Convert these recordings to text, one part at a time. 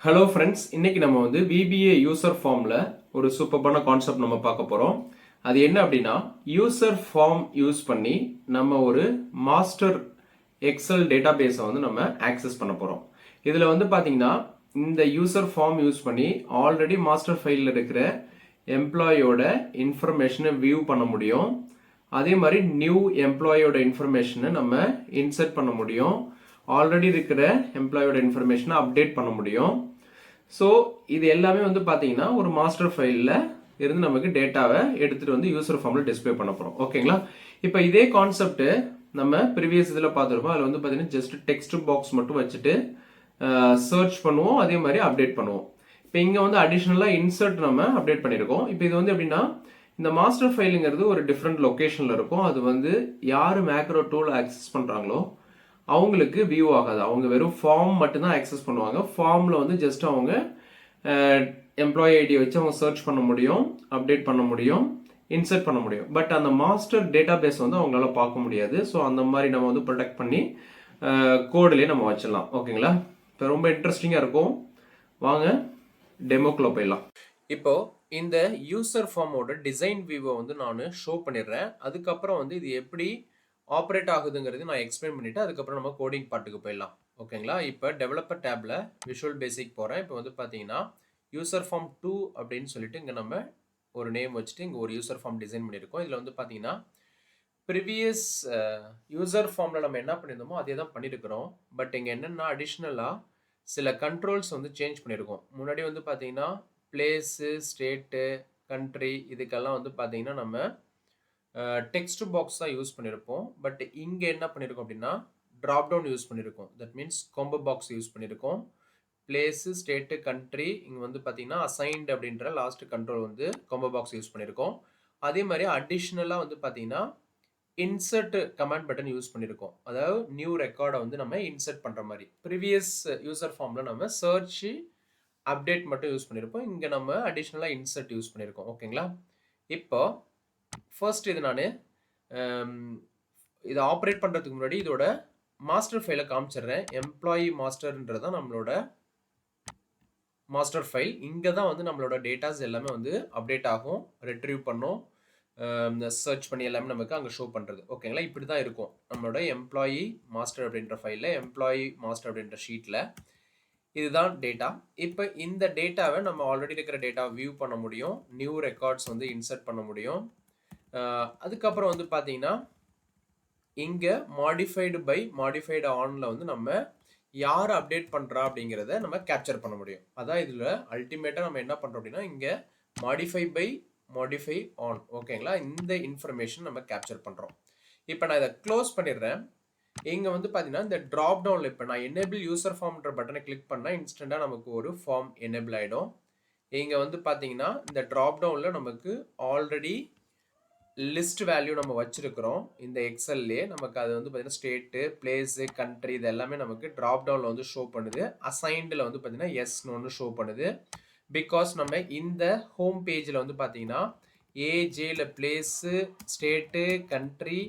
Hello friends, இன்னைக்கு நம்ம வந்து VBA யூசர் ஃபார்மில் ஒரு சூப்பரான கான்செப்ட் நம்ம பார்க்க போகிறோம். அது என்ன அப்படின்னா, யூசர் ஃபார்ம் யூஸ் பண்ணி நம்ம ஒரு மாஸ்டர் எக்ஸல் டேட்டா பேஸை வந்து நம்ம ஆக்சஸ் பண்ண போகிறோம். இதில் வந்து பார்த்தீங்கன்னா, இந்த யூசர் ஃபார்ம் யூஸ் பண்ணி ஆல்ரெடி மாஸ்டர் ஃபைலில் இருக்கிற எம்ப்ளாயோட இன்ஃபர்மேஷனை வியூ பண்ண முடியும். அதே மாதிரி நியூ எம்ப்ளாயோட இன்ஃபர்மேஷனை நம்ம இன்சர்ட் பண்ண முடியும். ஆல்ரெடி இருக்கிற எம்ப்ளாயோட இன்ஃபர்மேஷனை அப்டேட் பண்ண முடியும். ஸோ இது எல்லாமே வந்து பார்த்தீங்கன்னா ஒரு மாஸ்டர் ஃபைலில் இருந்து நமக்கு டேட்டாவை எடுத்துகிட்டு வந்து யூசர் ஃபார்மில் டிஸ்பிளே பண்ண போகிறோம். ஓகேங்களா? இப்போ இதே கான்செப்ட் நம்ம ப்ரீவியஸ் இதில் பார்த்துருப்போம். அதில் வந்து பார்த்தீங்கன்னா ஜஸ்ட் டெக்ஸ்ட் பாக்ஸ் மட்டும் வச்சுட்டு சர்ச் பண்ணுவோம், அதே மாதிரி அப்டேட் பண்ணுவோம். இப்போ இங்கே வந்து அடிஷ்னலாக இன்சர்ட் நம்ம அப்டேட் பண்ணியிருக்கோம். இப்போ இது வந்து எப்படின்னா, இந்த மாஸ்டர் ஃபைலுங்கிறது ஒரு டிஃப்ரெண்ட் லொக்கேஷனில் இருக்கும். அது வந்து யார் மேக்ரோ டூல் ஆக்சஸ் பண்ணுறாங்களோ அவங்களுக்கு வியூ ஆகாது. அவங்க வெறும் ஃபார்ம் மட்டும்தான் ஆக்சஸ் பண்ணுவாங்க. ஃபார்மில் வந்து ஜஸ்ட் அவங்க எம்ப்ளாயி ஐடியை வச்சு அவங்க சர்ச் பண்ண முடியும், அப்டேட் பண்ண முடியும், இன்சர்ட் பண்ண முடியும். பட் அந்த மாஸ்டர் டேட்டா பேஸ் வந்து அவங்களால பார்க்க முடியாது. ஸோ அந்த மாதிரி நம்ம வந்து ப்ரொடெக்ட் பண்ணி கோட்லேயே நம்ம வச்சிடலாம். ஓகேங்களா? இப்போ ரொம்ப இன்ட்ரெஸ்டிங்காக இருக்கும். வாங்க டெமோக்குள்ளே போயிடலாம். இப்போ இந்த யூசர் ஃபார்மோட டிசைன் வியூவை வந்து நான் ஷோ பண்ணிடுறேன். அதுக்கப்புறம் வந்து இது எப்படி ஆப்ரேட் ஆகுதுங்கிறது நான் எக்ஸ்பிளைன் பண்ணிவிட்டு அதுக்கப்புறம் நம்ம கோடிங் பார்ட்டுக்கு போயிடலாம். ஓகேங்களா? இப்போ டெவலப்பர் டேப்பில் விஷுவல் பேசிக் போகிறேன். இப்போ வந்து பார்த்தீங்கன்னா யூசர் ஃபார்ம் 2 அப்படின்னு சொல்லிட்டு இங்கே நம்ம ஒரு நேம் வச்சுட்டு இங்கே ஒரு யூசர் ஃபார்ம் டிசைன் பண்ணியிருக்கோம். இதில் வந்து பார்த்தீங்கன்னா ப்ரீவியஸ் யூசர் ஃபார்மில் நம்ம என்ன பண்ணியிருந்தோமோ அதே தான் பண்ணியிருக்கிறோம். பட் இங்கே என்னென்னா அடிஷ்னலாக சில கண்ட்ரோல்ஸ் வந்து சேஞ்ச் பண்ணியிருக்கோம். முன்னாடி வந்து பார்த்தீங்கன்னா பிளேஸு, ஸ்டேட்டு, கண்ட்ரி இதுக்கெல்லாம் வந்து பார்த்தீங்கன்னா நம்ம டெக்ஸ்ட் பாக்ஸ் தான் யூஸ் பண்ணியிருப்போம். பட் இங்கே என்ன பண்ணியிருக்கோம் அப்படின்னா ட்ராப் டவுன் யூஸ் பண்ணியிருக்கோம். That means combo box use பண்ணியிருக்கோம். பிளேஸு, ஸ்டேட்டு, கண்ட்ரி இங்கே வந்து பார்த்தீங்கன்னா அசைன்டு அப்படின்ற லாஸ்ட் கண்ட்ரோல் வந்து காம்போ பாக்ஸ் யூஸ் பண்ணியிருக்கோம். அதே மாதிரி அடிஷ்னலாக வந்து பார்த்தீங்கன்னா இன்சர்ட் கமாண்ட் பட்டன் யூஸ் பண்ணியிருக்கோம். அதாவது நியூ ரெக்கார்டை வந்து நம்ம இன்சர்ட் பண்ணுற மாதிரி. ப்ரீவியஸ் யூசர் ஃபார்மில் நம்ம சர்ச் அப்டேட் மட்டும் யூஸ் பண்ணியிருப்போம். இங்கே நம்ம அடிஷ்னலாக இன்சர்ட் யூஸ் பண்ணியிருக்கோம். ஓகேங்களா? இப்போ ஃபர்ஸ்ட் இது நான் இதை ஆப்ரேட் பண்ணுறதுக்கு முன்னாடி இதோட மாஸ்டர் ஃபைலை காமிச்சிடுறேன். எம்ப்ளாயி மாஸ்டர்ன்றது தான் நம்மளோட மாஸ்டர் ஃபைல். இங்கே தான் வந்து நம்மளோட டேட்டாஸ் எல்லாமே வந்து அப்டேட் ஆகும், ரெட்ரீவ் பண்ணும், சர்ச் பண்ணி எல்லாமே நமக்கு அங்கே ஷோ பண்ணுறது. ஓகேங்களா? இப்படி தான் இருக்கும் நம்மளோட எம்ப்ளாயி மாஸ்டர் அப்படின்ற ஃபைலில், எம்ப்ளாயி மாஸ்டர் அப்படின்ற ஷீட்டில். இதுதான் டேட்டா. இப்போ இந்த டேட்டாவை நம்ம ஆல்ரெடி இருக்கிற டேட்டாவை வியூ பண்ண முடியும், நியூ ரெக்கார்ட்ஸ் வந்து இன்சர்ட் பண்ண முடியும். அதுக்கப்புறம் வந்து பார்த்தீங்கன்னா இங்கே மாடிஃபைடு ஆனில் வந்து நம்ம யார் அப்டேட் பண்ணுறா அப்படிங்கிறத நம்ம கேப்சர் பண்ண முடியும். அதான் இதில் அல்டிமேட்டாக நம்ம என்ன பண்ணுறோம் அப்படின்னா இங்கே மாடிஃபை ஆன். ஓகேங்களா? இந்த இன்ஃபர்மேஷன் நம்ம கேப்சர் பண்ணுறோம். இப்போ நான் இதை க்ளோஸ் பண்ணிடுறேன். இங்கே வந்து பார்த்தீங்கன்னா இந்த ட்ராப் டவுனில் இப்போ நான் எனேபிள் யூசர் ஃபார்ம்ன்ற பட்டனை கிளிக் பண்ணால் இன்ஸ்டண்ட்டாக நமக்கு ஒரு ஃபார்ம் எனேபிள் ஆகிடும். இங்கே வந்து பார்த்தீங்கன்னா இந்த ட்ராப் டவுனில் நமக்கு ஆல்ரெடி லிஸ்ட் வேல்யூ நம்ம வச்சிருக்கிறோம். இந்த எக்ஸல்லே நமக்கு அது வந்து பார்த்தீங்கன்னா ஸ்டேட்டு, பிளேஸு, கண்ட்ரி இது எல்லாமே நமக்கு ட்ராப் டவுனில் வந்து ஷோ பண்ணுது. அசைன்டில் வந்து பார்த்தீங்கன்னா எஸ்ன்னு ஒன்று ஷோ பண்ணுது. பிகாஸ் நம்ம இந்த ஹோம் பேஜில் வந்து பார்த்தீங்கன்னா ஏஜேல பிளேஸு, ஸ்டேட்டு, கண்ட்ரி,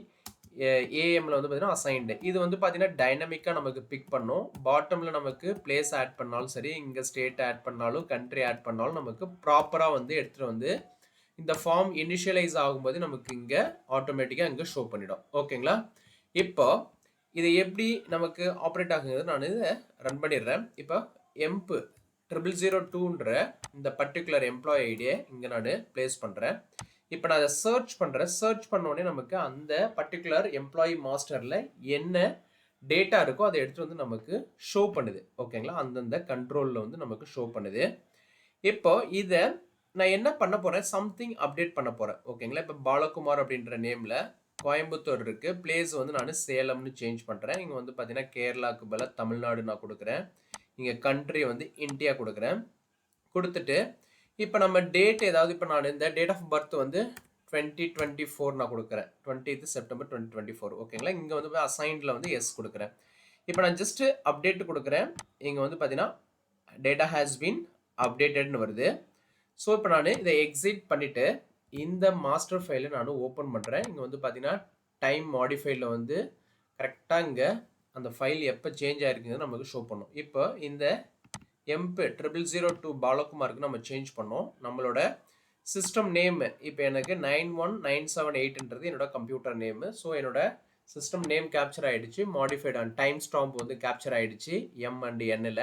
ஏஎம்ல வந்து பார்த்தீங்கன்னா அசைன்டு. இது வந்து பார்த்தீங்கன்னா டைனமிக்காக நமக்கு பிக் பண்ணும். பாட்டமில் நமக்கு பிளேஸ் ஆட் பண்ணாலும் சரி, இங்கே ஸ்டேட் ஆட் பண்ணாலும், கண்ட்ரி ஆட் பண்ணாலும் நமக்கு ப்ராப்பராக வந்து எடுத்துகிட்டு வந்து இந்த ஃபார்ம் இனிஷியலைஸ் ஆகும்போது நமக்கு இங்கே ஆட்டோமேட்டிக்காக இங்கே ஷோ பண்ணிடும். ஓகேங்களா? இப்போ இது எப்படி நமக்கு ஆப்ரேட் ஆகுங்கிறது நான் இதை ரன் பண்ணிடுறேன். இப்போ எம்ப் 0002ன்ற இந்த பர்டிகுலர் எம்ப்ளாயி ஐடியை இங்கே நான் பிளேஸ் பண்ணுறேன். இப்போ நான் அதை சர்ச் பண்ணுறேன். சர்ச் பண்ணோடனே நமக்கு அந்த பர்டிகுலர் எம்ப்ளாயி மாஸ்டரில் என்ன டேட்டா இருக்கோ அதை எடுத்துகிட்டு வந்து நமக்கு ஷோ பண்ணுது. ஓகேங்களா? அந்தந்த கண்ட்ரோலில் வந்து நமக்கு ஷோ பண்ணுது. இப்போ இதை நான் என்ன பண்ண போகிறேன், சம்திங் அப்டேட் பண்ண போகிறேன். ஓகேங்களா? இப்போ பாலகுமார் அப்படின்ற நேமில் கோயம்புத்தூர் இருக்குது. பிளேஸ் வந்து நான் சேலம்னு சேஞ்ச் பண்ணுறேன். இங்கே வந்து பார்த்தீங்கன்னா கேரளாவுக்கு பதிலாக தமிழ்நாடு நான் கொடுக்குறேன். இங்கே கண்ட்ரி வந்து இந்தியா கொடுக்குறேன். கொடுத்துட்டு இப்போ நம்ம டேட் ஏதாவது இப்போ நான் இந்த டேட் ஆஃப் பர்த் வந்து 2024 நான் கொடுக்குறேன். 20th September 2024. ஓகேங்களா? இங்கே வந்து அசைன்டில் வந்து எஸ் கொடுக்குறேன். இப்போ நான் ஜஸ்ட்டு அப்டேட் கொடுக்குறேன். இங்கே வந்து பார்த்தீங்கன்னா டேட்டா ஹேஸ் பீன் அப்டேட்டட்னு வருது. ஸோ இப்போ நான் இதை எக்ஸிட் பண்ணிவிட்டு இந்த மாஸ்டர் ஃபைலை நான் ஓப்பன் பண்ணுறேன். இங்கே வந்து பார்த்தீங்கன்னா டைம் மாடிஃபைடில் வந்து கரெக்டாக இங்கே அந்த ஃபைல் எப்போ சேஞ்ச் ஆகிருக்குங்கிறது நமக்கு ஷோ பண்ணும். இப்போ இந்த emp 0002 பாலகுமாருக்கு நம்ம சேஞ்ச் பண்ணோம். நம்மளோட சிஸ்டம் நேம் இப்போ எனக்கு 91978ன்றது என்னோட கம்ப்யூட்டர் நேம். ஸோ என்னோட சிஸ்டம் நேம் கேப்சர் ஆயிடுச்சு. மாடிஃபைட் ஆன் டைம் ஸ்டாம்ப் வந்து கேப்சர் ஆயிடுச்சு எம் அண்ட் என்ல.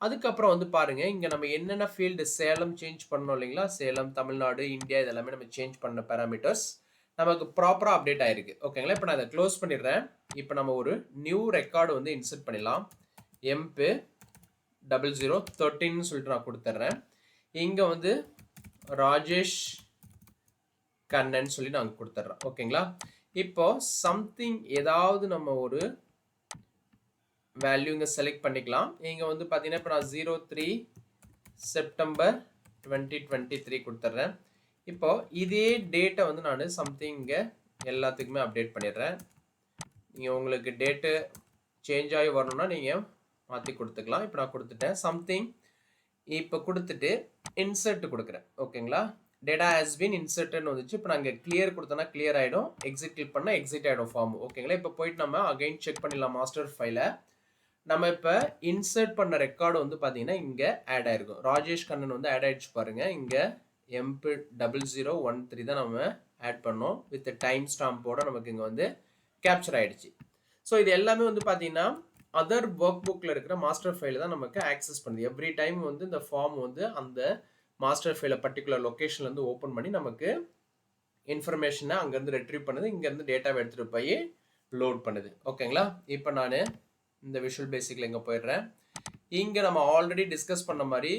அதுக்கப்புறம் வந்து பாருங்க இங்க நம்ம என்னென்ன ஃபீல்டு சேலம் சேஞ்ச் பண்ணோம் இல்லைங்களா, சேலம், தமிழ்நாடு, இந்தியா இதெல்லாமே நம்ம சேஞ்ச் பண்ண பேராமீட்டர்ஸ் நமக்கு ப்ராப்பரா அப்டேட் ஆயிருக்கு. ஓகேங்களா, இப்போ நான் அதை க்ளோஸ் பண்ணிடுறேன். இப்போ நம்ம ஒரு நியூ ரெக்கார்டு வந்து இன்சர்ட் பண்ணிடலாம். எம்ப் 0013 சொல்லிட்டு நான் கொடுத்துட்றேன். இங்க வந்து ராஜேஷ் கண்ணன் சொல்லி நாங்கள் கொடுத்துட்றோம். ஓகேங்களா, இப்போ சம்திங் ஏதாவது நம்ம ஒரு வேல்யூ இங்கே செலக்ட் பண்ணிக்கலாம். இங்கே வந்து பார்த்தீங்கன்னா இப்போ நான் 03 செப்டம்பர் 2023 கொடுத்துட்றேன். இப்போ இதே டேட்டை வந்து நான் சம்திங் இங்கே எல்லாத்துக்குமே அப்டேட் பண்ணிடுறேன். நீங்கள் உங்களுக்கு டேட்டு சேஞ்ச் ஆகி வரணும்னா நீங்கள் மாற்றி கொடுத்துக்கலாம். இப்போ நான் கொடுத்துட்டேன் சம்திங். இப்போ கொடுத்துட்டு இன்சர்ட் கொடுக்குறேன். ஓகேங்களா, டேட்டா ஹேஸ் பீன் இன்சர்ட்னு வந்துச்சு. இப்போ நாங்கள் கிளியர் கொடுத்தோன்னா கிளியர் ஆகிடும், எக்ஸிட் கிளிக் பண்ணால் எக்ஸிட் ஆகிடும் ஃபார்ம். ஓகேங்களா, இப்போ போயிட்டு நம்ம அகைன் செக் பண்ணிடலாம் மாஸ்டர் ஃபைலை. நம்ம இப்போ இன்சர்ட் பண்ண ரெக்கார்டு வந்து பார்த்தீங்கன்னா இங்கே ஆட் ஆயிருக்கும். ராஜேஷ் கண்ணன் வந்து ஆட் ஆயிடுச்சு பாருங்க. இங்கே எம்ப் 0013 தான் நம்ம ஆட் பண்ணோம். வித் டைம் ஸ்டாம்போட நமக்கு இங்கே வந்து கேப்சர் ஆயிடுச்சு. ஸோ இது எல்லாமே வந்து பார்த்தீங்கன்னா அதர் ஒர்க் புக்கில் இருக்கிற மாஸ்டர் ஃபைல் தான் நமக்கு ஆக்சஸ் பண்ணுது. எவ்ரி டைம் வந்து இந்த ஃபார்ம் வந்து அந்த மாஸ்டர் ஃபைலை பர்டிகுலர் லொக்கேஷன்லேருந்து ஓப்பன் பண்ணி நமக்கு இன்ஃபர்மேஷனை அங்கேருந்து ரெட்ரீவ் பண்ணுது, இங்கேருந்து டேட்டாவை எடுத்துகிட்டு போய் லோட் பண்ணுது. ஓகேங்களா, இப்போ நான் இந்த விஷுவல் பேசிக்கில் இங்கே போயிடுறேன். இங்கே நம்ம ஆல்ரெடி டிஸ்கஸ் பண்ண மாதிரி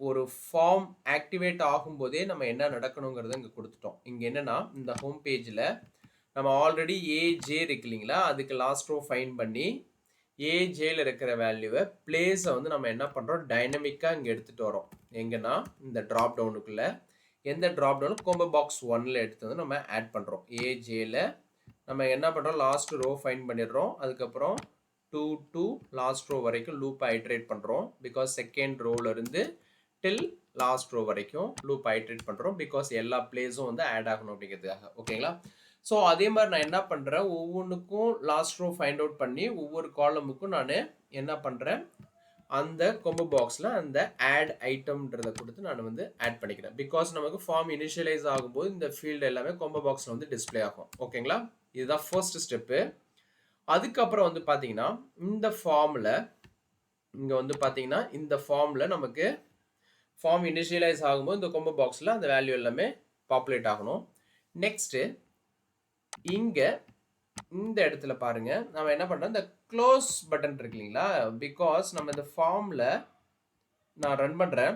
ஒரு ஃபார்ம் ஆக்டிவேட் ஆகும்போதே நம்ம என்ன நடக்கணுங்கிறத இங்கே கொடுத்துட்டோம். இங்கே என்னென்னா இந்த ஹோம் பேஜில் நம்ம ஆல்ரெடி ஏஜே இருக்கு இல்லைங்களா, அதுக்கு லாஸ்ட் ரோ ஃபைன் பண்ணி ஏஜேல இருக்கிற வேல்யூவை பிளேஸை வந்து நம்ம என்ன பண்ணுறோம் டைனமிக்காக இங்கே எடுத்துகிட்டு வரோம். எங்கன்னா இந்த ட்ராப் டவுனுக்குள்ளே எந்த ட்ராப் டவுனும் கோம்போ பாக்ஸ் 1ல் எடுத்து வந்து நம்ம ஆட் பண்ணுறோம். ஏஜேல நம்ம என்ன பண்ணுறோம் லாஸ்ட் ரோ ஃபைன் பண்ணிடுறோம். அதுக்கப்புறம் 2 to லாஸ்ட் ரோ வரைக்கும் லூப் ஐட்ரேட் பண்ணுறோம். பிகாஸ் செகண்ட் ரோல இருந்து டில் லாஸ்ட் ரோ வரைக்கும் லூப் ஐட்ரேட் பண்ணுறோம். பிகாஸ் எல்லா பிளேஸும் வந்து ஆட் ஆகணும் அப்படிங்கிறதுக்காக. ஓகேங்களா, ஸோ அதே மாதிரி நான் என்ன பண்ணுறேன், ஒவ்வொன்றுக்கும் லாஸ்ட் ரோ ஃபைண்ட் அவுட் பண்ணி ஒவ்வொரு காலமுக்கும் நான் என்ன பண்ணுறேன் அந்த கொம்போ பாக்ஸில் அந்த ஆட் ஐட்டம்ன்றதை கொடுத்து நான் வந்து ஆட் பண்ணிக்கிறேன். பிகாஸ் நமக்கு ஃபார்ம் இனிஷியலைஸ் ஆகும்போது இந்த ஃபீல்டு எல்லாமே கொம்போ பாக்ஸில் வந்து டிஸ்பிளே ஆகும். ஓகேங்களா, இதுதான் ஃபர்ஸ்ட் ஸ்டெப்பு. அதுக்கப்புறம் வந்து பார்த்தீங்கன்னா இந்த ஃபார்மில் இங்கே வந்து பார்த்தீங்கன்னா இந்த ஃபார்மில் நமக்கு ஃபார்ம் இனிஷியலைஸ் ஆகும்போது இந்த கொம்போ பாக்ஸில் அந்த வேல்யூ எல்லாமே பாப்புலேட் ஆகணும். நெக்ஸ்ட்டு இங்கே இந்த இடத்துல பாருங்க நம்ம என்ன பண்ணுறோம், இந்த க்ளோஸ் பட்டன் இருக்கு இல்லைங்களா, பிகாஸ் நம்ம இந்த ஃபார்மில் நான் ரன் பண்ணுறேன்.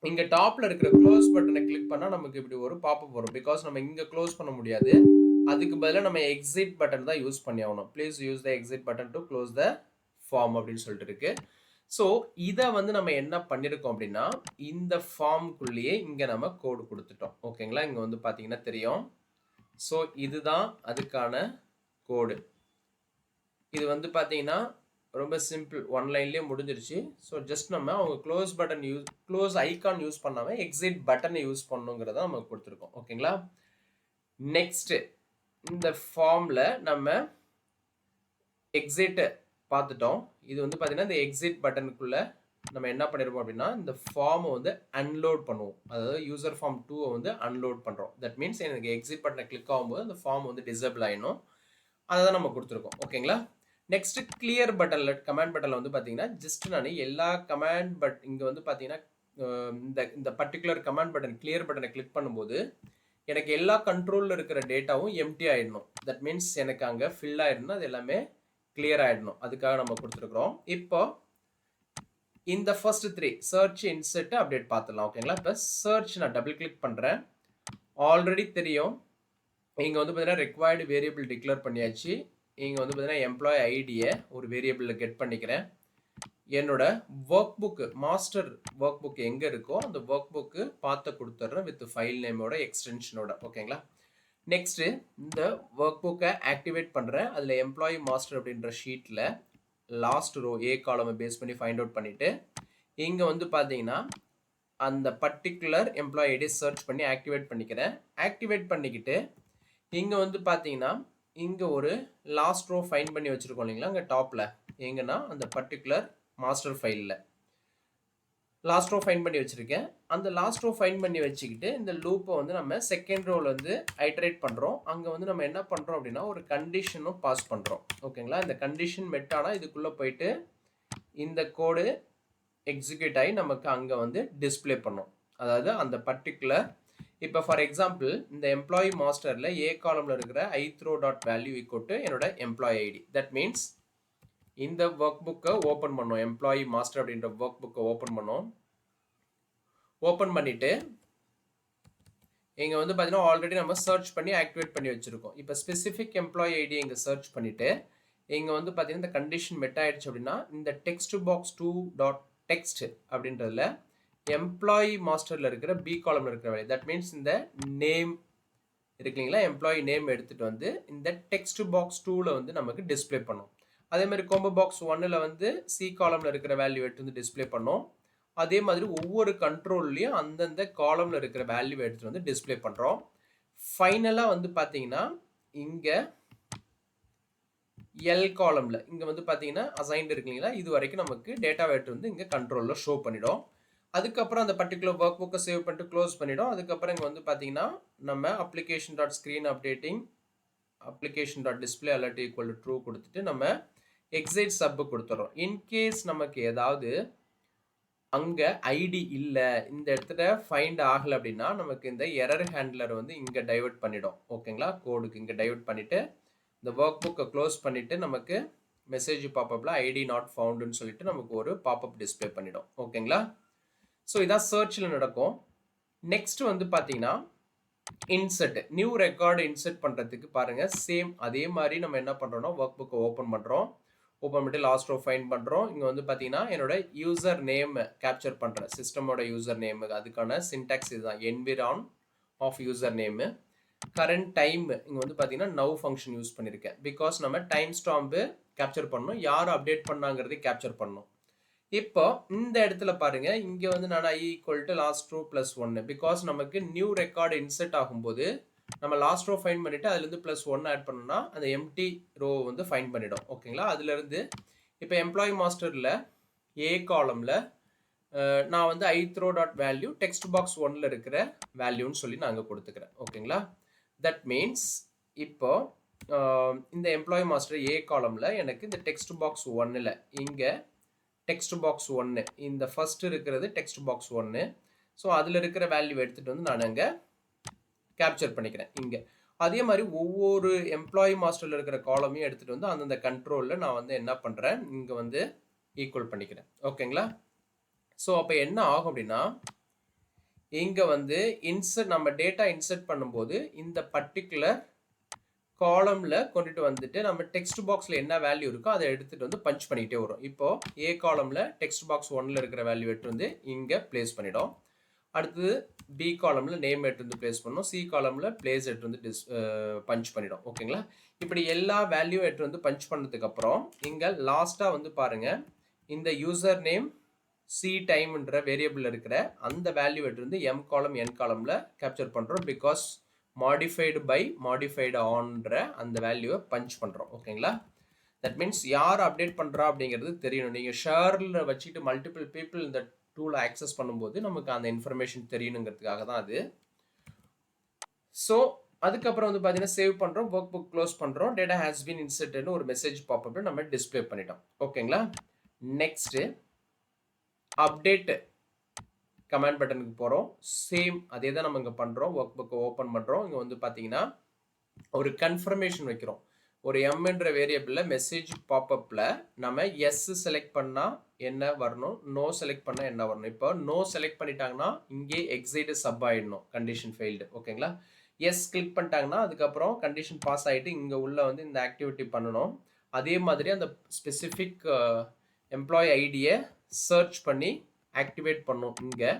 இங்கே டாப்பில் இருக்கிற க்ளோஸ் பட்டனை கிளிக் பண்ணால் நமக்கு இப்படி ஒரு பாப்பப் வரும். பிகாஸ் நம்ம இங்கே க்ளோஸ் பண்ண முடியாது, அதுக்கு பதிலாக நம்ம எக்ஸிட் பட்டன் தான் யூஸ் பண்ணி ஆகணும். Please use the exit button to close the form அப்படின்னு சொல்லிட்டு இருக்கு. ஸோ இதை வந்து நம்ம என்ன பண்ணியிருக்கோம் அப்படின்னா இந்த ஃபார்முக்குள்ளேயே இங்கே நம்ம கோடு கொடுத்துட்டோம். ஓகேங்களா, இங்கே வந்து பார்த்தீங்கன்னா தெரியும். ஸோ இதுதான் அதுக்கான கோடு. இது வந்து பார்த்தீங்கன்னா ரொம்ப சிம்பிள், ஒன் லைன்லேயே முடிஞ்சிருச்சு. ஸோ ஜஸ்ட் நம்ம அவங்க close button close icon use பண்ணாமல் எக்ஸிட் பட்டனை யூஸ் பண்ணுங்கிறத நம்ம கொடுத்துருக்கோம். ஓகேங்களா, நெக்ஸ்ட்டு இந்த ஃபார்மில் நம்ம எக்ஸிட்டை பார்த்துட்டோம். இது வந்து பார்த்தீங்கன்னா இந்த எக்ஸிட் பட்டனுக்குள்ளே நம்ம என்ன பண்ணிருப்போம் அப்படின்னா இந்த ஃபார்மை வந்து அன்லோட் பண்ணுவோம். அதாவது யூசர் ஃபார்ம் 2 வந்து அன்லோட் பண்ணுறோம். தட் மீன்ஸ் எனக்கு எக்ஸிட் பட்டனை கிளிக் ஆகும்போது அந்த ஃபார்ம் வந்து டிசேபிள் ஆகிடும். அதை தான் நம்ம கொடுத்துருக்கோம். ஓகேங்களா, நெக்ஸ்ட் கிளியர் பட்டனில் கமாண்ட் பட்டனில் வந்து பார்த்தீங்கன்னா ஜஸ்ட் நான் எல்லா கமாண்ட் பட் இங்கே வந்து பார்த்தீங்கன்னா இந்த பர்டிகுலர் கமாண்ட் பட்டன் கிளியர் பட்டனை கிளிக் பண்ணும்போது எனக்கு எல்லா கண்ட்ரோலில் இருக்கிற டேட்டாவும் எம்டி ஆகிடணும். தட் மீன்ஸ் எனக்கு அங்கே ஃபில் ஆகிடணும், அது எல்லாமே கிளியர் ஆகிடணும். அதுக்காக நம்ம கொடுத்துருக்குறோம். இப்போ இந்த ஃபர்ஸ்ட் 3 சர்ச் இன்சர்ட் அப்டேட் பார்த்துடலாம். ஓகேங்களா, இப்போ சர்ச் நான் டபுள் கிளிக் பண்ணுறேன். ஆல்ரெடி தெரியும் இங்கே வந்து பார்த்தீங்கன்னா ரெக்வயர்டு வேரியபிள் டிக்ளேர் பண்ணியாச்சு. இங்கே வந்து பார்த்தீங்கன்னா எம்ப்ளாய் ஐடியை ஒரு வேரியபிளில் கெட் பண்ணிக்கிறேன். என்னோட work book master work book எங்கே இருக்கோ அந்த ஒர்க் புக்கு பார்த்து கொடுத்துட்றேன் வித் ஃபைல் நேமோட எக்ஸ்டென்ஷனோட. ஓகேங்களா, நெக்ஸ்ட்டு இந்த ஒர்க் புக்கை ஆக்டிவேட் பண்ணுறேன். அதில் எம்ப்ளாயி மாஸ்டர் அப்படின்ற ஷீட்டில் லாஸ்ட் ரோ ஏ காலமை பேஸ் பண்ணி ஃபைண்ட் அவுட் பண்ணிவிட்டு இங்கே வந்து பார்த்தீங்கன்னா அந்த பர்டிகுலர் எம்ப்ளாயி ஐடி சர்ச் பண்ணி ஆக்டிவேட் பண்ணிக்கிறேன். ஆக்டிவேட் பண்ணிக்கிட்டு இங்கே வந்து பார்த்தீங்கன்னா இங்கே ஒரு லாஸ்ட் ரோ ஃபைண்ட் பண்ணி வச்சுருக்கோம் இல்லைங்களா, இங்கே டாப்பில் எங்கன்னா அந்த பர்டிகுலர் மாஸ்டர் ஃபைலில் லாஸ்ட் ரோ ஃபைண்ட் பண்ணி வச்சிருக்கேன். அந்த லாஸ்ட் ரோ ஃபைண்ட் பண்ணி வச்சுக்கிட்டு இந்த லூப்பை வந்து நம்ம செகண்ட் ரோல வந்து ஐட்ரேட் பண்ணுறோம். அங்கே வந்து நம்ம என்ன பண்ணுறோம் அப்படின்னா ஒரு கண்டிஷனும் பாஸ் பண்ணுறோம். ஓகேங்களா? இந்த கண்டிஷன் மெட் ஆனால் இதுக்குள்ளே போயிட்டு இந்த கோடு எக்ஸிக்யூட் ஆகி நமக்கு அங்கே வந்து டிஸ்பிளே பண்ணும். அதாவது அந்த பர்டிகுலர் இப்போ ஃபார் எக்ஸாம்பிள் இந்த எம்ப்ளாயி மாஸ்டரில் ஏ காலமில் இருக்கிற ஐத்ரோ டாட் வேல்யூ ஈக்குவல் டு என்னோட எம்ப்ளாயி ஐடி. தட் மீன்ஸ் இந்த ஒர்க் புக்கை ஓப்பன் பண்ணோம். எம்ப்ளாயி மாஸ்டர் அப்படின்ற ஒர்க் புக்கை ஓப்பன் பண்ணோம். ஓப்பன் பண்ணிவிட்டு இங்கே வந்து பார்த்தீங்கன்னா ஆல்ரெடி நம்ம சர்ச் பண்ணி ஆக்டிவேட் பண்ணி வச்சுருக்கோம். இப்போ ஸ்பெசிஃபிக் எம்ப்ளாயி ஐடி இங்கே சர்ச் பண்ணிவிட்டு இங்கே வந்து பார்த்தீங்கன்னா இந்த கண்டிஷன் மெட் ஆயிடுச்சு அப்படின்னா இந்த டெக்ஸ்ட் பாக்ஸ் 2 டாட் டெக்ஸ்ட் அப்படின்றதுல எம்ப்ளாயி மாஸ்டரில் இருக்கிற பி காலமில் இருக்கிற வேல்யூ, தட் மீன்ஸ் இந்த நேம் இருக்குங்களா, எம்ப்ளாயி நேம் எடுத்துகிட்டு வந்து இந்த டெக்ஸ்ட் பாக்ஸ் 2ல் வந்து நமக்கு டிஸ்பிளே பண்ணும். அதே மாதிரி கோம்போ பாக்ஸ் 1ல் வந்து சி காலமில் இருக்கிற வேல்யூ எடுத்து வந்து டிஸ்பிளே பண்ணோம். அதே மாதிரி ஒவ்வொரு கண்ட்ரோல்லையும் அந்தந்த காலமில் இருக்கிற வேல்யூ எடுத்துகிட்டு வந்து டிஸ்பிளே பண்ணுறோம். ஃபைனலாக வந்து பார்த்தீங்கன்னா இங்கே எல் காலமில் இங்கே வந்து பார்த்தீங்கன்னா அசைன்டு இருக்குங்களா, இது வரைக்கும் நமக்கு டேட்டாவை எடுத்து வந்து இங்கே கண்ட்ரோலில் ஷோ பண்ணிடும். அதுக்கப்புறம் அந்த பர்டிகுலர் ஒர்க் புக்கை சேவ் பண்ணிட்டு க்ளோஸ் பண்ணிடும். அதுக்கப்புறம் இங்கே வந்து பார்த்தீங்கன்னா நம்ம application dot screen updating application dot display alert equal to true கொடுத்துட்டு நம்ம எக்ஸைட் சப்பு கொடுத்துறோம். இன்கேஸ் நமக்கு ஏதாவது அங்கே ஐடி இல்லை, இந்த இடத்துல ஃபைண்ட் ஆகலை அப்படின்னா நமக்கு இந்த எரர் ஹேண்ட்லர் வந்து இங்கே டைவர்ட் பண்ணிடும். ஓகேங்களா? கோடுக்கு இங்கே டைவர்ட் பண்ணிவிட்டு இந்த ஒர்க் புக்கை க்ளோஸ் பண்ணிவிட்டு நமக்கு மெசேஜ் பாப்பப்பில் ஐடி நாட் ஃபவுண்டுன்னு சொல்லிட்டு நமக்கு ஒரு பாப்பப் டிஸ்பிளே பண்ணிடும். ஓகேங்களா? ஸோ இதான் சர்ச்சில் நடக்கும். நெக்ஸ்ட் வந்து பார்த்தீங்கன்னா இன்செர்ட், நியூ ரெக்கார்டு இன்செர்ட் பண்ணுறதுக்கு பாருங்கள் சேம் அதே மாதிரி நம்ம என்ன பண்ணுறோம்னா ஒர்க் புக்கை ஓப்பன் பண்ணுறோம். ஓப்பன் பண்ணிட்டு லாஸ்ட் ரோ ஃபைண்ட் பண்ணுறோம். இங்கே வந்து பார்த்தீங்கன்னா என்னோட யூசர் நேம் கேப்சர் பண்ணுறேன். சிஸ்டமோட யூசர் நேமு அதுக்கான சின்டாக்ஸ் இதுதான், environ of user name. Current time இங்கே வந்து பார்த்தீங்கன்னா நவ் ஃபங்க்ஷன் யூஸ் பண்ணியிருக்கேன். பிகாஸ் நம்ம டைம் ஸ்டாம்பு கேப்சர் பண்ணணும், யார் அப்டேட் பண்ணாங்கிறதை கேப்சர் பண்ணணும். இப்போ இந்த இடத்துல பாருங்க, இங்கே வந்து நான் I equal to last row plus 1 because நமக்கு நியூ ரெக்கார்டு இன்செர்ட் ஆகும்போது நம்ம லாஸ்ட் ரோ ஃபைண்ட் பண்ணிவிட்டு அதுலேருந்து ப்ளஸ் 1 ஆட் பண்ணோம்னா அந்த எம்டி ரோ வந்து ஃபைண்ட் பண்ணிடும். ஓகேங்களா? அதுலேருந்து இப்போ எம்ப்ளாயி மாஸ்டரில் ஏ காலமில் நான் வந்து ஐத்ரோ டாட் வேல்யூ டெக்ஸ்ட் பாக்ஸ் 1ல் இருக்கிற வேல்யூன்னு சொல்லி நான் அங்கே கொடுத்துக்கிறேன். ஓகேங்களா? தட் மீன்ஸ் இப்போ இந்த எம்ப்ளாயி மாஸ்டர் ஏ காலமில் எனக்கு இந்த டெக்ஸ்ட் பாக்ஸ் 1ல் இங்கே டெக்ஸ்ட் பாக்ஸ் 1 இந்த ஃபர்ஸ்ட் இருக்கிறது டெக்ஸ்ட் பாக்ஸ் 1. ஸோ அதில் இருக்கிற வேல்யூ எடுத்துகிட்டு வந்து நான் அங்கே கேப்சர் பண்ணிக்கிறேன் இங்கே. அதே மாதிரி ஒவ்வொரு எம்ப்ளாயி மாஸ்டரில் இருக்கிற காலமையும் எடுத்துகிட்டு வந்து அந்தந்த கண்ட்ரோலில் நான் வந்து என்ன பண்ணுறேன் இங்கே வந்து ஈக்குவல் பண்ணிக்கிறேன். ஓகேங்களா? ஸோ அப்போ என்ன ஆகும் அப்படின்னா இங்கே வந்து இன்சர்ட் நம்ம டேட்டா இன்சர்ட் பண்ணும்போது இந்த பர்டிகுலர் காலமில் கொண்டுட்டு வந்துட்டு நம்ம டெக்ஸ்ட் பாக்ஸில் என்ன வேல்யூ இருக்கோ அதை எடுத்துகிட்டு வந்து பஞ்ச் பண்ணிக்கிட்டே வரும். இப்போது ஏ காலமில் டெக்ஸ்ட் பாக்ஸ் 1ல் இருக்கிற வேல்யூ எடுத்து வந்து இங்கே ப்ளேஸ் பண்ணிடும். அடுத்தது பி காலமில் நேம் எடுத்து வந்து ப்ளேஸ் பண்ணணும், சி காலமில் பிளேஸ் எடுத்து வந்து பஞ்ச் பண்ணிடும். ஓகேங்களா? இப்படி எல்லா வேல்யூ எடுத்து வந்து பஞ்ச் பண்ணதுக்கப்புறம் இங்கே லாஸ்ட்டாக வந்து பாருங்கள் இந்த யூசர் நேம் சி டைம்ன்ற வேரியபிள் இருக்கிற அந்த வேல்யூ எடுத்து வந்து எம் காலம் என் காலமில் கேப்சர் பண்ணுறோம். பிகாஸ் மாடிஃபைடு பை மாடிஃபைடு ஆன்ற அந்த வேல்யூவை பஞ்ச் பண்ணுறோம். ஓகேங்களா? தட் மீன்ஸ் யார் அப்டேட் பண்ணுறா அப்படிங்கிறது தெரியணும். நீங்கள் ஷேரில் வச்சுட்டு மல்டிபிள் பீப்புள் இந்த டூலை ஆக்சஸ் பண்ணும்போது நமக்கு அந்த இன்ஃபர்மேஷன் தெரியணுங்கிறதுக்காக தான் அது. ஸோ அதுக்கப்புறம் வந்து பார்த்தீங்கன்னா சேவ் பண்ணுறோம், ஒர்க் புக் க்ளோஸ் பண்ணுறோம், டேட்டா ஹேஸ் பீன் இன்சர்ட்னு ஒரு மெசேஜ் பாப்பப் நம்ம டிஸ்பிளே பண்ணிட்டோம். ஓகேங்களா? நெக்ஸ்ட்டு அப்டேட் கமாண்ட் பட்டனுக்கு போகிறோம். சேம் அதே தான் நம்ம இங்கே பண்ணுறோம். ஒர்க் புக்கை ஓப்பன் பண்ணுறோம். இங்கே வந்து பார்த்தீங்கன்னா ஒரு கன்ஃபர்மேஷன் வைக்கிறோம். ஒரு எம்ன்ற வேரியபிளில் மெசேஜ் பாப்பப்பில் நம்ம எஸ் செலக்ட் பண்ணால் என்ன வரணும், நோ செலக்ட் பண்ணால் என்ன வரணும். இப்போ நோ செலக்ட் பண்ணிட்டாங்கன்னா இங்கே எக்ஸைடு சப் ஆகிடணும், கண்டிஷன் ஃபெயில்டு. ஓகேங்களா? எஸ் கிளிக் பண்ணிட்டாங்கன்னா அதுக்கப்புறம் கண்டிஷன் பாஸ் ஆகிட்டு இங்கே உள்ள வந்து இந்த ஆக்டிவிட்டி பண்ணணும். அதே மாதிரி அந்த ஸ்பெசிஃபிக் எம்ப்ளாயி ஐடியை சர்ச் பண்ணி ஆக்டிவேட் பண்ணோம். இங்கே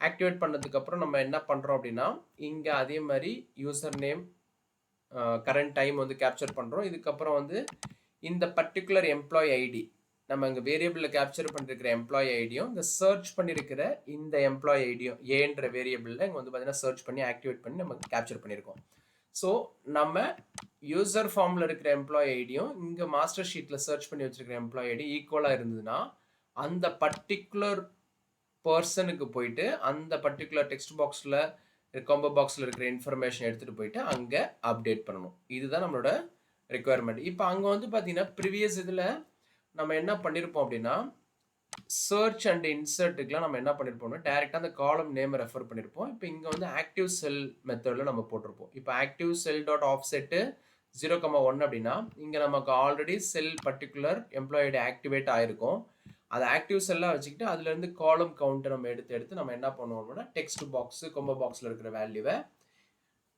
ஆக்டிவேட் பண்ணதுக்கப்புறம் நம்ம என்ன பண்ணுறோம் அப்படின்னா இங்கே அதே மாதிரி யூசர் நேம் கரண்ட் டைம் வந்து கேப்சர் பண்ணுறோம். இதுக்கப்புறம் வந்து இந்த பர்டிகுலர் எம்ப்ளாயி ஐடி நம்ம இங்கே வேரியபிளில் கேப்சர் பண்ணிருக்கிற எம்ப்ளாயி ஐடியும் இந்த சர்ச் பண்ணியிருக்கிற இந்த எம்ப்ளாயி ஐடியும் ஏன்ற வேரியபிளில் இங்கே வந்து பார்த்தீங்கன்னா சர்ச் பண்ணி ஆக்டிவேட் பண்ணி நம்ம கேப்சர் பண்ணியிருக்கோம். ஸோ நம்ம யூசர் ஃபார்மில் இருக்கிற எம்ப்ளாயி ஐடியும் இங்கே மாஸ்டர் ஷீட்டில் சர்ச் பண்ணி வச்சுருக்கிற எம்ப்ளாயி ஐடி ஈக்குவலாக இருந்ததுன்னா அந்த பர்டிகுலர் பர்சனுக்கு போயிட்டு அந்த பர்டிகுலர் டெக்ஸ்ட் பாக்ஸில் காம்போ பாக்ஸில் இருக்கிற இன்ஃபர்மேஷன் எடுத்துகிட்டு போயிட்டு அங்கே அப்டேட் பண்ணணும். இதுதான் நம்மளோட ரெக்குயர்மெண்ட். இப்போ அங்கே வந்து பார்த்தீங்கன்னா ப்ரீவியஸ் இதில் நம்ம என்ன பண்ணியிருப்போம் அப்படின்னா சர்ச் அண்ட் இன்சர்ட்டுக்குலாம் நம்ம என்ன பண்ணியிருப்போம்னா டேரெக்டாக அந்த காலம் நேம் ரெஃபர் பண்ணியிருப்போம். இப்போ இங்கே வந்து ஆக்டிவ் செல் மெத்தடில் நம்ம போட்டிருப்போம். இப்போ ஆக்டிவ் செல் டாட் ஆஃப்செட்டு 0,1 அப்படின்னா இங்கே நமக்கு ஆல்ரெடி செல் பர்டிகுலர் எம்ப்ளாயியோட ஆக்டிவேட் ஆகிருக்கும். அதை ஆக்டிவ் செல்லாக வச்சுக்கிட்டு அதுலேருந்து காலம் கவுண்ட்டை நம்ம எடுத்து நம்ம என்ன பண்ணுவோம்னா டெக்ஸ்ட் பாக்ஸு கொம்போ பாக்ஸில் இருக்கிற வேல்யூவை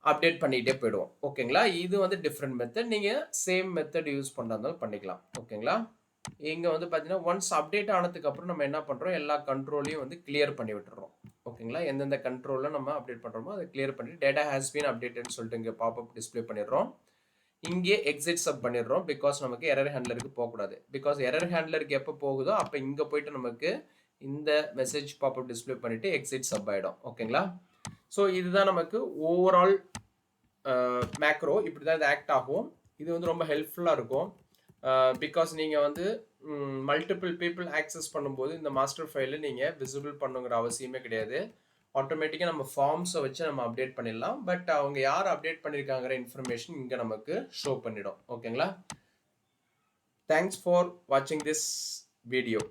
அப்டேட் பண்ணிகிட்டே போயிடுவோம். ஓகேங்களா? இது வந்து டிஃப்ரெண்ட் மெத்தட். நீங்கள் சேம் மெத்தட் யூஸ் பண்ணுறதாலும் பண்ணிக்கலாம். ஓகேங்களா? இங்கே வந்து பார்த்தீங்கன்னா ஒன்ஸ் அப்டேட் ஆனதுக்கப்புறம் நம்ம என்ன பண்ணுறோம், எல்லா கண்ட்ரோலையும் வந்து கிளியர் பண்ணி விட்டுறோம். ஓகேங்களா? எந்தெந்த கண்ட்ரோலில் நம்ம அப்டேட் பண்ணுறோமோ அதை கிளியர் பண்ணி டேட்டா ஹேஸ் பீன் அப்டேட்டட்னு சொல்லிட்டு இங்கே பாப்அப் டிஸ்பிளே பண்ணிடுறோம். இங்கே எக்ஸிட் சப் பண்ணிடுறோம். பிகாஸ் நமக்கு எரர் ஹேண்ட்லருக்கு போகக்கூடாது. பிகாஸ் எரர் ஹேண்ட்லருக்கு எப்போ போகுதோ அப்போ இங்கே போயிட்டு நமக்கு இந்த மெசேஜ் பாப்அப் டிஸ்பிளே பண்ணிவிட்டு எக்ஸிட் சப் ஆகிடும். ஓகேங்களா? ஸோ இதுதான் நமக்கு ஓவரால் மேக்ரோ. இப்படி தான் இது ஆக்ட் ஆகும். இது வந்து ரொம்ப ஹெல்ப்ஃபுல்லாக இருக்கும். பிகாஸ் நீங்கள் வந்து மல்டிபிள் பீப்புள் ஆக்சஸ் பண்ணும்போது இந்த மாஸ்டர் ஃபைலை நீங்கள் விசிபிள் பண்ணுங்கிற அவசியமே கிடையாது. ஆட்டோமேட்டிக்காக நம்ம ஃபார்ம்ஸை வச்சு நம்ம அப்டேட் பண்ணிடலாம். பட் அவங்க யார் அப்டேட் பண்ணியிருக்காங்கிற இன்ஃபர்மேஷன் இங்கே நமக்கு ஷோ பண்ணிடும். ஓகேங்களா? தேங்க்ஸ் ஃபார் வாட்சிங் திஸ் வீடியோ.